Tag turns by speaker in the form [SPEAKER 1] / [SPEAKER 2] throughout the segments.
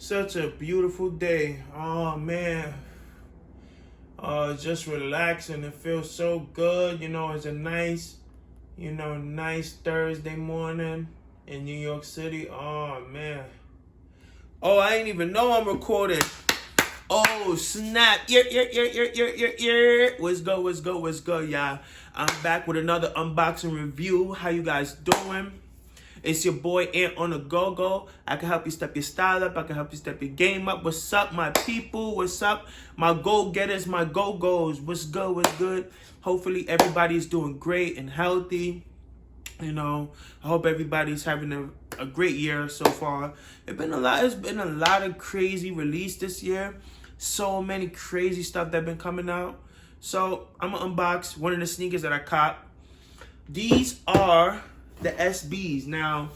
[SPEAKER 1] Such a beautiful day. Oh man. Just relaxing. It feels so good. It's a nice Thursday morning in New York City. Oh man. Oh, I ain't even know I'm recording. Oh snap. Yeah. What's good, y'all? I'm back with another unboxing review. How you guys doing? It's your boy Ant on the go-go. I can help you step your style up. I can help you step your game up. What's up, my people? What's up, my go-getters, my go-go's? What's good? Hopefully everybody's doing great and healthy. I hope everybody's having a great year so far. It's been a lot of crazy release this year. So many crazy stuff that been coming out. So I'm gonna unbox one of the sneakers that I caught. These are the SBs now,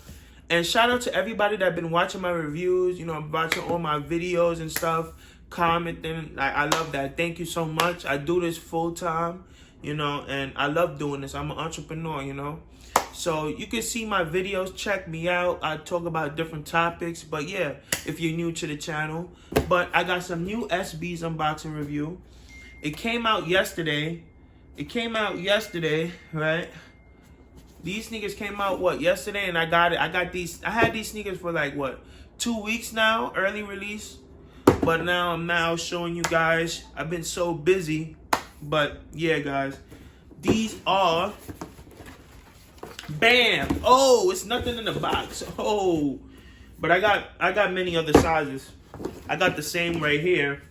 [SPEAKER 1] and shout out to everybody that been watching my reviews, watching all my videos and stuff, commenting. I love that. Thank you so much. I do this full time, and I love doing this. I'm an entrepreneur, so you can see my videos. Check me out. I talk about different topics, but yeah, if you're new to the channel. But I got some new SBs unboxing review. It came out yesterday, right? These sneakers came out, yesterday, and I got it. I had these sneakers for 2 weeks now, early release. But now I'm showing you guys. I've been so busy. But yeah, guys. These are, bam! Oh, it's nothing in the box. Oh. But I got many other sizes. I got the same right here.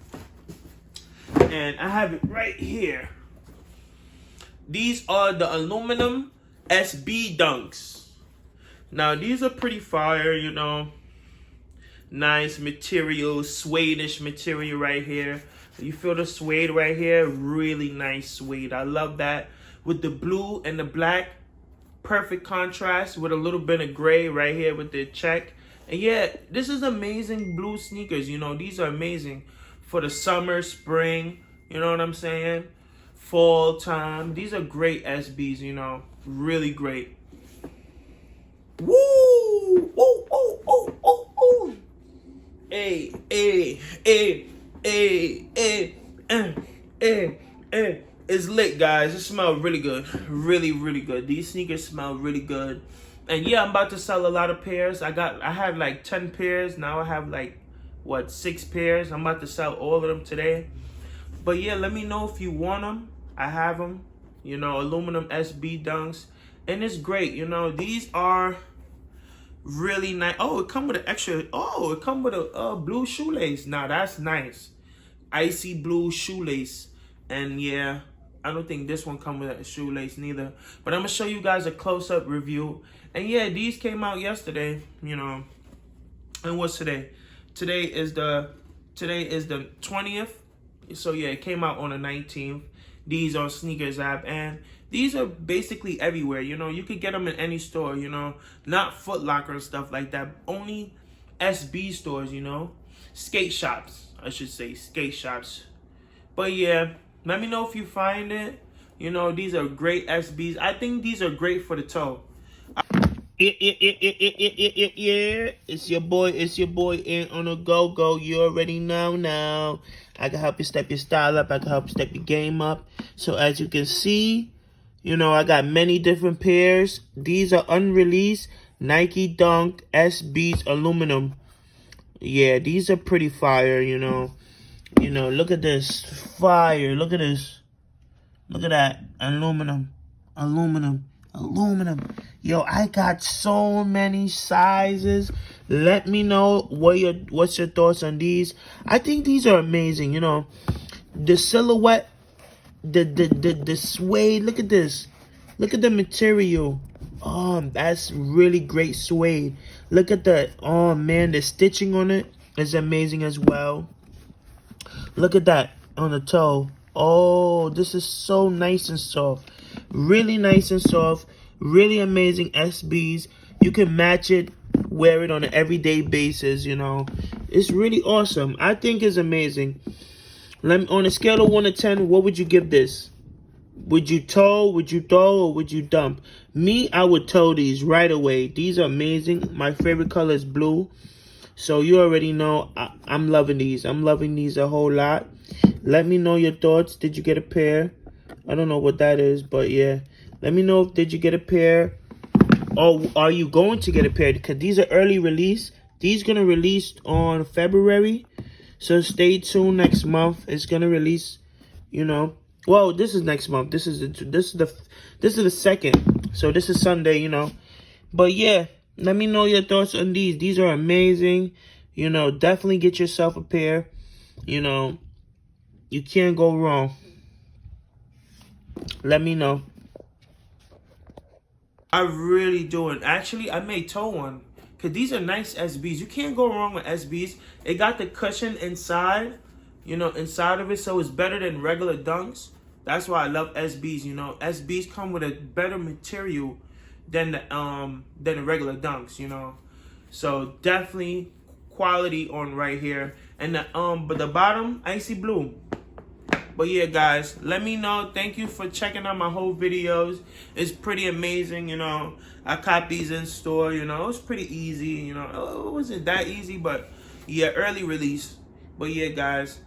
[SPEAKER 1] And I have it right here. These are the Aluminium SB Dunks. Now these are pretty fire, nice material, suede-ish material right here. You feel the suede right here? Really nice suede. I love that. With the blue and the black, perfect contrast with a little bit of gray right here with the check. And yeah, this is amazing blue sneakers. These are amazing for the summer, spring, you know what I'm saying? Fall time. These are great SBs, really great. Woo! Oh. Hey. It's lit, guys. It smells really good. Really good. These sneakers smell really good. And yeah, I'm about to sell a lot of pairs. I had 10 pairs. Now I have 6 pairs. I'm about to sell all of them today. But yeah, let me know if you want them. I have them. Aluminum SB Dunks. And it's great. These are really nice. Oh, it come with an extra. Oh, it come with a blue shoelace. Now that's nice. Icy blue shoelace. And yeah, I don't think this one come with a shoelace neither. But I'm going to show you guys a close-up review. And yeah, these came out yesterday, And what's today? Today is the 20th. So yeah, it came out on the 19th. These are Sneakers app, and these are basically everywhere. You could get them in any store, not Foot Locker and stuff like that. Only SB stores, skate shops, I should say, skate shops. But yeah, let me know if you find it. These are great SBs. I think these are great for the toe. Yeah, it's your boy Ant on the go-go. You already know now. I can help you step your style up. I can help you step your game up. So as you can see, I got many different pairs. These are unreleased Nike Dunk SBs Aluminum. Yeah, these are pretty fire, look at this. Fire. Look at this. Look at that. Aluminum. Yo, I got so many sizes. Let me know what's your thoughts on these. I think these are amazing. The silhouette, the suede. Look at this. Look at the material. Oh, that's really great suede. Look at the, oh man, the stitching on it is amazing as well. Look at that on the toe. Oh, this is so nice and soft. Really nice and soft. Really amazing SBs. You can match it, wear it on an everyday basis, It's really awesome. I think it's amazing. On a scale of 1 to 10, what would you give this? Would you tow, would you throw, or would you dump? Me, I would tow these right away. These are amazing. My favorite color is blue. So you already know I'm loving these. I'm loving these a whole lot. Let me know your thoughts. Did you get a pair? I don't know what that is, but yeah. Let me know if did you get a pair, or are you going to get a pair? Because these are early release. These gonna release on February, so stay tuned. Next month it's gonna release. You know, well, this is next month. This is the second. So this is Sunday. You know, but yeah. Let me know your thoughts on these. These are amazing. You know, definitely get yourself a pair. You know, you can't go wrong. Let me know. I really do it. Actually, I may tow one. Because these are nice SBs. You can't go wrong with SBs. It got the cushion inside. You know, inside of it. So it's better than regular Dunks. That's why I love SBs, you know. SBs come with a better material than the regular Dunks, you know. So definitely quality on right here. And but the bottom, icy blue. But yeah, guys, let me know. Thank you for checking out my whole videos. It's pretty amazing, you know. I caught these in store, you know. It was pretty easy, you know. It wasn't that easy, but yeah, early release. But yeah, guys,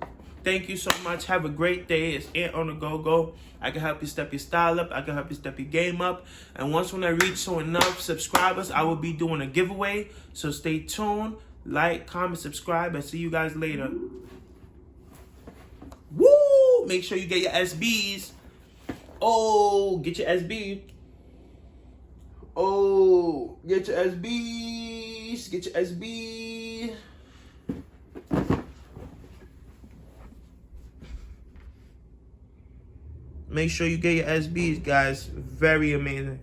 [SPEAKER 1] thank you so much. Have a great day. It's Ant on the Go-Go. I can help you step your style up. I can help you step your game up. And once when I reach to enough subscribers, I will be doing a giveaway. So stay tuned. Like, comment, subscribe, and see you guys later. Woo! Make sure you get your SBs. Oh, get your SB. Oh, get your SBs. Get your SB. Make sure you get your SBs, guys. Very amazing.